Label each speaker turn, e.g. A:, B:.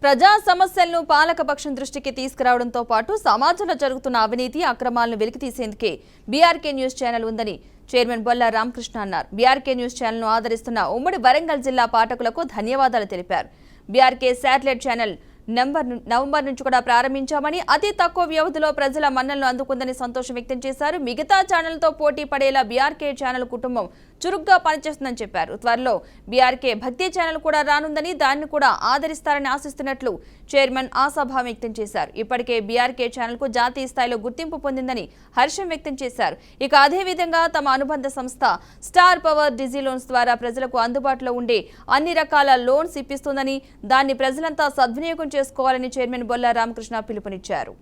A: ప్రజా సమస్యలను పాలకపక్షం దృష్టికి తీసుకురావడంతో పాటు సమాజంలో జరుగుతున్న అవినీతి అక్రమాలను వెలికితీసేందుకే బీఆర్కే న్యూస్ ఛానల్ ఉందని చైర్మన్ బొల్ల రామకృష్ణ అన్నారు. బీఆర్కే న్యూస్ ఛానల్ను ఆదరిస్తున్న ఉమ్మడి వరంగల్ జిల్లా పాఠకులకు ధన్యవాదాలు తెలిపారు. బీఆర్కే శాటిలైట్ ఛానల్ నవంబర్ నుంచి కూడా ప్రారంభించామని, అతి తక్కువ వ్యవధిలో ప్రజల మన్నలను అందుకుందని సంతోషం వ్యక్తం చేశారు. మిగతా ఛానల్తో పోటీ పడేలా బీఆర్కే ఛానల్ కుటుంబం చురుగ్గా పనిచేస్తుందని చెప్పారు. త్వరలో బీఆర్కే భక్తి ఛానల్ కూడా రానుందని, దాన్ని కూడా ఆదరిస్తారని ఆశిస్తున్నట్లు చైర్మన్ ఆశాభావం వ్యక్తం చేశారు. ఇప్పటికే బీఆర్కే ఛానల్ కు జాతీయ స్థాయిలో గుర్తింపు పొందిందని హర్షం వ్యక్తం చేశారు. ఇక అదేవిధంగా తమ అనుబంధ సంస్థ స్టార్ పవర్ డిజి లోన్స్ ద్వారా ప్రజలకు అందుబాటులో ఉండే అన్ని రకాల లోన్స్ ఇప్పిస్తుందని, దాన్ని ప్రజలంతా సద్వినియోగం చేసుకోవాలని చైర్మన్ బొల్ల రామకృష్ణ పిలుపునిచ్చారు.